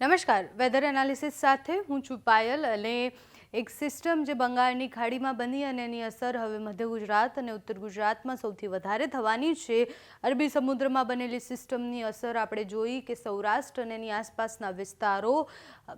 નમસ્કાર, weather analysis સાથે હું છું પાયલ અને એક સિસ્ટમ જે બંગાળની ખાડીમાં બની અને એની અસર હવે મધ્ય ગુજરાત અને ઉત્તર ગુજરાતમાં સૌથી વધારે થવાની છે. અરબી સમુદ્રમાં બનેલી સિસ્ટમની અસર આપણે જોઈ કે સૌરાષ્ટ્ર અને એની આસપાસના વિસ્તારો,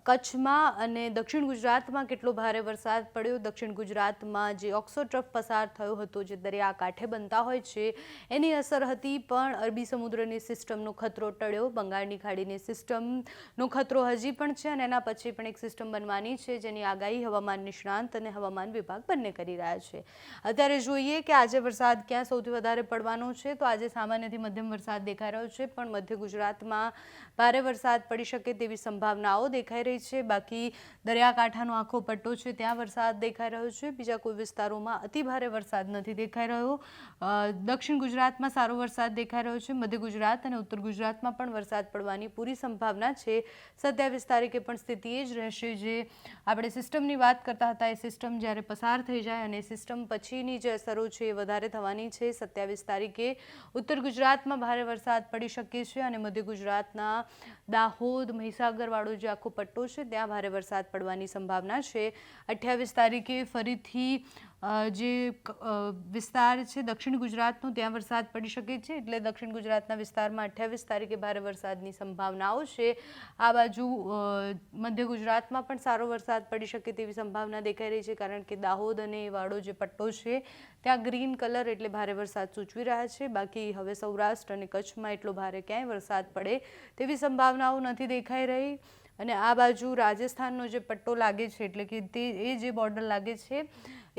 કચ્છમાં અને દક્ષિણ ગુજરાતમાં કેટલો ભારે વરસાદ પડ્યો. દક્ષિણ ગુજરાતમાં જે ઓક્સો ટ્રફ પસાર થયો હતો, જે દરિયાકાંઠે બનતા હોય છે, એની અસર હતી. પણ અરબી સમુદ્રની સિસ્ટમનો ખતરો ટળ્યો. બંગાળની ખાડીની સિસ્ટમનો ખતરો હજી પણ છે અને એના પછી પણ એક સિસ્ટમ બનવાની છે, જેની આગાહી હવામાન નિષ્ણાંત અને હવામાન વિભાગ બંને કરી રહ્યા છે. અત્યારે જોઈએ કે આજે વરસાદ ક્યાં સૌથી વધારે પડવાનો છે. તો આજે સામાન્યથી મધ્યમ વરસાદ દેખાઈ રહ્યો છે, પણ મધ્ય ગુજરાતમાં ભારે વરસાદ પડી શકે તેવી સંભાવનાઓ દેખાઈ રહી છે. બાકી દરિયાકાંઠાનો આખો પટ્ટો છે, ત્યાં વરસાદ દેખાઈ રહ્યો છે. બીજા કોઈ વિસ્તારોમાં અતિ ભારે વરસાદ નથી દેખાઈ રહ્યો. દક્ષિણ ગુજરાતમાં સારો વરસાદ દેખાઈ રહ્યો છે. મધ્ય ગુજરાત અને ઉત્તર ગુજરાતમાં પણ વરસાદ પડવાની પૂરી સંભાવના છે. 27 તારીખે પણ સ્થિતિ એ જ રહેશે. જે આપણે સિસ્ટમની વાત કરતા હતા, એ સિસ્ટમ જ્યારે પસાર થઈ જાય અને સિસ્ટમ પછીની જે અસરો છે એ વધારે થવાની છે. 27 તારીખે ઉત્તર ગુજરાતમાં ભારે વરસાદ પડી શકે છે અને મધ્ય ગુજરાતના દાહોદ, મહીસાગરવાળો જે આખો પટ્ટો છે, ત્યાં ભારે વરસાદ પડવાની સંભાવના છે. 28 તારીખે ફરીથી જે વિસ્તાર છે દક્ષિણ ગુજરાતનો, ત્યાં વરસાદ પડી શકે છે. એટલે દક્ષિણ ગુજરાતના વિસ્તારમાં 28 તારીખે ભારે વરસાદની સંભાવનાઓ છે. આ બાજુ મધ્ય ગુજરાતમાં પણ સારો વરસાદ પડી શકે તેવી સંભાવના દેખાઈ રહી છે, કારણ કે દાહોદ અને વાળો જે પટ્ટો છે, ત્યાં ગ્રીન કલર એટલે ભારે વરસાદ સૂચવી રહ્યા છે. બાકી હવે સૌરાષ્ટ્ર અને કચ્છમાં એટલો ભારે ક્યાંય વરસાદ પડે તેવી સંભાવનાઓ નથી દેખાઈ રહી. અને આ બાજુ રાજસ્થાનનો જે પટ્ટો લાગે છે, એટલે કે એ જે બોર્ડર લાગે છે,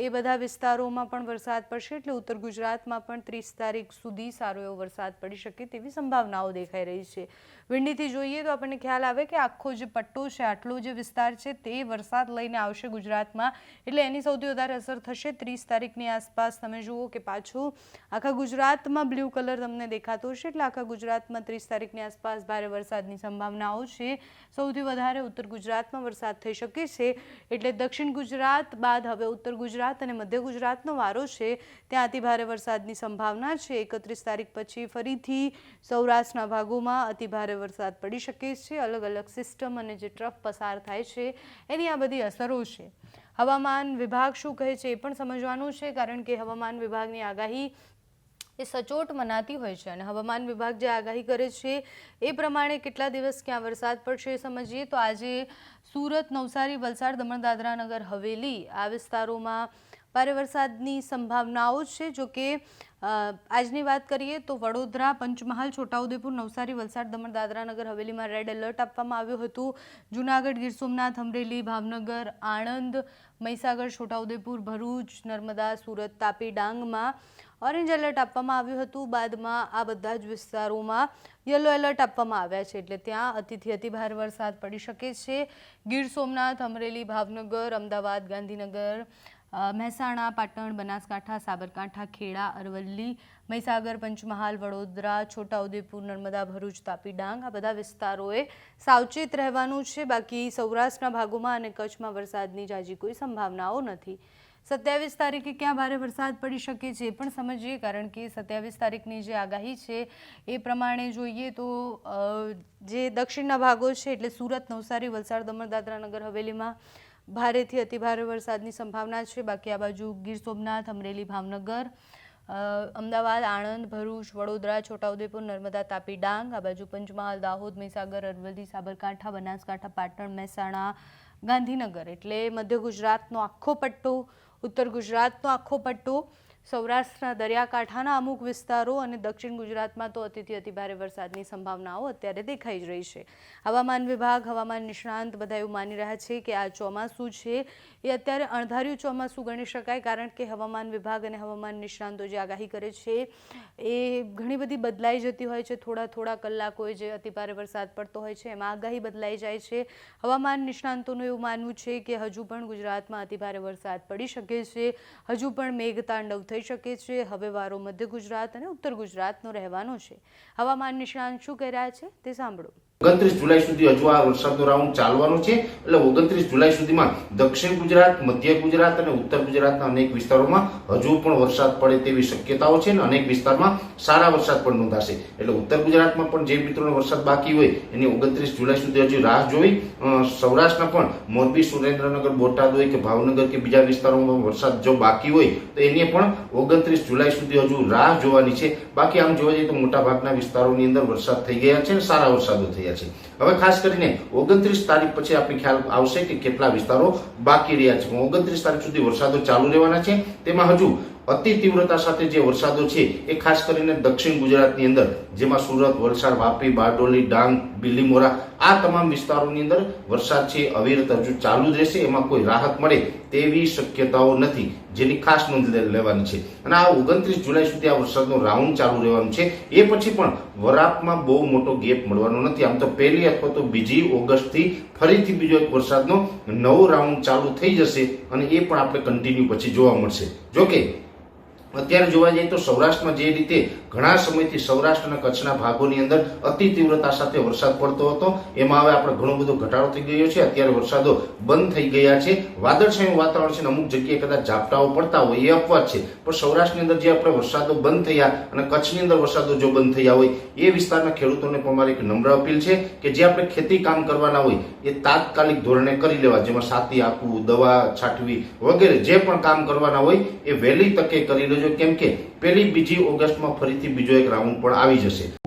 એ બધા વિસ્તારોમાં પણ વરસાદ પડશે. એટલે ઉત્તર ગુજરાતમાં પણ 30 તારીખ સુધી સારો એવો વરસાદ પડી શકે તેવી સંભાવનાઓ દેખાઈ રહી છે. વિંડીથી જોઈએ તો આપણને ખ્યાલ આવે કે આખો જે પટ્ટો છે, આટલો જે વિસ્તાર છે, તે વરસાદ લઈને આવશે ગુજરાતમાં. એટલે એની સૌથી વધારે અસર થશે 30 તારીખની આસપાસ. તમે જુઓ કે પાછું આખા ગુજરાતમાં બ્લુ કલર તમને દેખાતો હશે. એટલે આખા ગુજરાતમાં 30 તારીખની આસપાસ ભારે વરસાદની સંભાવનાઓ છે. સૌથી વધારે ઉત્તર ગુજરાતમાં વરસાદ થઈ શકે છે. એટલે દક્ષિણ ગુજરાત બાદ હવે ઉત્તર ગુજરાત અને મધ્ય ગુજરાતનો વારો છે. ત્યાં અતિ ભારે વરસાદની સંભાવના છે. 31 તારીખ પછી ફરીથી સૌરાષ્ટ્રના ભાગોમાં અતિ ભારે વરસાદ પડી શકે છે. અલગ અલગ સિસ્ટમ અને જે ટ્રફ પસાર થાય છે, એની આ બધી અસરો છે. હવામાન વિભાગ શું કહે છે એ પણ સમજવાનું છે, કારણ કે હવામાન વિભાગની આગાહી એ સચોટ મનાતી હોય છે. અને હવામાન વિભાગ જે આગાહી કરે છે એ પ્રમાણે કેટલા દિવસ ક્યાં વરસાદ પડશે એ સમજીએ તો આજે સુરત, નવસારી, વલસાડ, દમણ, દાદરા, નગર હવેલી આ વિસ્તારોમાં ભારે વરસાદની સંભાવનાઓ છે. જો કે આજની વાત કરીએ તો વડોદરા, પંચમહાલ, છોટાઉદેપુર, નવસારી, વલસાડ, દમણ, દાદરા, નગર હવેલીમાં રેડ એલર્ટ આપવામાં આવ્યું હતું. જૂનાગઢ, ગીર સોમનાથ, અમરેલી, ભાવનગર, આણંદ, મહીસાગર, છોટાઉદેપુર, ભરૂચ, નર્મદા, સુરત, તાપી, ડાંગમાં ઓરેન્જ એલર્ટ આપવામાં આવ્યું હતું. બાદમાં આ બધા જ વિસ્તારોમાં યલો એલર્ટ આપવામાં આવ્યા છે. એટલે ત્યાં અતિથી અતિ ભારે વરસાદ પડી શકે છે. ગીર સોમનાથ, અમરેલી, ભાવનગર, અમદાવાદ, ગાંધીનગર, મહેસાણા, પાટણ, બનાસકાંઠા, સાબરકાંઠા, ખેડા, અરવલ્લી, મહીસાગર, પંચમહાલ, વડોદરા, છોટાઉદેપુર, નર્મદા, ભરૂચ, તાપી, ડાંગ આ બધા વિસ્તારોએ સાવચેત રહેવાનું છે. બાકી સૌરાષ્ટ્રના ભાગોમાં અને કચ્છમાં વરસાદની જાજી કોઈ સંભાવનાઓ નથી. 27 તારીખે ક્યાં ભારે વરસાદ પડી શકે છે એ પણ સમજીએ, કારણ કે 27 તારીખની જે આગાહી છે એ પ્રમાણે જોઈએ તો જે દક્ષિણના ભાગો છે, એટલે સુરત, નવસારી, વલસાડ, દમણ, દાદરા, નગર હવેલીમાં ભારેથી અતિ ભારે વરસાદની સંભાવના છે. બાકી આ બાજુ ગીર સોમનાથ, અમરેલી, ભાવનગર, અમદાવાદ, આણંદ, ભરૂચ, વડોદરા, છોટાઉદેપુર, નર્મદા, તાપી, ડાંગ આ બાજુ પંચમહાલ, દાહોદ, મહીસાગર, અરવલ્લી, સાબરકાંઠા, બનાસકાંઠા, પાટણ, મહેસાણા, ગાંધીનગર એટલે મધ્ય ગુજરાતનો આખો પટ્ટો, ઉત્તર ગુજરાતનો આખો પટ્ટો, સૌરાષ્ટ્રના દરિયાકાંઠાના અમુક વિસ્તારો અને દક્ષિણ ગુજરાતમાં તો અતિથી અતિ ભારે વરસાદની સંભાવનાઓ અત્યારે દેખાઈ જ રહી છે. હવામાન વિભાગ, હવામાન નિષ્ણાંત બધા એવું માની રહ્યા છે કે આ ચોમાસું છે એ અત્યારે અણધાર્યું ચોમાસું ગણી શકાય, કારણ કે હવામાન વિભાગ અને હવામાન નિષ્ણાંતો જે આગાહી કરે છે એ ઘણી બધી બદલાઈ જતી હોય છે. થોડા કલાકોએ જે અતિ ભારે વરસાદ પડતો હોય છે એમાં આગાહી બદલાઈ જાય છે. હવામાન નિષ્ણાંતોનું એવું માનવું છે કે હજુ પણ ગુજરાતમાં અતિ ભારે વરસાદ પડી શકે છે. હજુ પણ મેઘતાંડવ થઈ શકે છે. હવે વારો મધ્ય ગુજરાત અને ઉત્તર ગુજરાતનો રહેવાનો છે. હવામાન નિષ્ણાંત શું કહી રહ્યા છે તે સાંભળો. 29 જુલાઈ સુધી હજુ આ વરસાદનો રાઉન્ડ ચાલવાનો છે. એટલે 29 જુલાઈ સુધીમાં દક્ષિણ ગુજરાત, મધ્ય ગુજરાત અને ઉત્તર ગુજરાતના અનેક વિસ્તારોમાં હજુ પણ વરસાદ પડે તેવી શક્યતાઓ છે અને અનેક વિસ્તારમાં સારા વરસાદ પણ નોંધાશે. એટલે ઉત્તર ગુજરાતમાં પણ જે મિત્રોનો વરસાદ બાકી હોય એની 29 જુલાઈ સુધી હજી રાહ જોવી. સૌરાષ્ટ્રના પણ મોરબી, સુરેન્દ્રનગર, બોટાદ હોય કે ભાવનગર કે બીજા વિસ્તારોમાં વરસાદ જો બાકી હોય તો એની પણ 29 જુલાઈ સુધી હજુ રાહ જોવાની છે. બાકી આમ જોવા જઈએ તો મોટા ભાગના વિસ્તારોની અંદર વરસાદ થઈ ગયા છે અને સારા વરસાદો થયા છે. હવે ખાસ કરીને 29 તારીખ પછી આપણે ખ્યાલ આવશે કે કેટલા વિસ્તારો બાકી રહ્યા છે. 29 તારીખ સુધી વરસાદો ચાલુ રહેવાના છે. તેમાં હજુ અતિ તીવ્રતા સાથે જે વરસાદો છે એ ખાસ કરીને દક્ષિણ ગુજરાતની અંદર, જેમાં સુરત, વલસાડ, વાપી, બારડોલી, ડાંગ, બિલીમોરા આ તમામ વિસ્તારોની અંદર વરસાદ છે અવિરત હજુ ચાલુ જ રહેશે. એમાં કોઈ રાહત મળે તેવી શક્યતાઓ નથી, જેની ખાસ નોંધ લેવાની છે. અને આ 29 જુલાઈ સુધી આ વરસાદનો રાઉન્ડ ચાલુ રહેવાનું છે. એ પછી પણ વરાપમાં બહુ મોટો ગેપ મળવાનો નથી. આમ તો 1 અથવા તો 2 ઓગસ્ટથી ફરીથી બીજો એક વરસાદનો નવો રાઉન્ડ ચાલુ થઈ જશે અને એ પણ આપણે કન્ટિન્યુ પછી જોવા મળશે. જોકે અત્યારે જોવા જઈએ તો સૌરાષ્ટ્રમાં જે રીતે ઘણા સમયથી સૌરાષ્ટ્ર અને કચ્છના ભાગોની અંદર અતિ તીવ્રતા સાથે વરસાદ પડતો હતો, એમાં હવે આપણે ઘણો બધો ઘટાડો થઈ ગયો છે. અત્યારે વરસાદો બંધ થઈ ગયા છે. વાદળછાયું વાતાવરણ છે, અમુક જગ્યાએ કદાચ ઝાપટાઓ પડતા હોય એ અપવાદ છે, પણ સૌરાષ્ટ્રની અંદર જે આપણે વરસાદો બંધ થયા અને કચ્છની અંદર વરસાદો જો બંધ થયા હોય એ વિસ્તારના ખેડૂતોને પણ મારી એક નમ્ર અપીલ છે કે જે આપણે ખેતી કામ કરવાના હોય એ તાત્કાલિક ધોરણે કરી લેવા, જેમાં સાથી આપવું, દવા છાંટવી વગેરે જે પણ કામ કરવાના હોય એ વહેલી તકે કરી લેજો. કેમ કે 1-2 ઓગસ્ટમાં ફરીથી બીજો એક રાઉન્ડ પણ આવી જશે.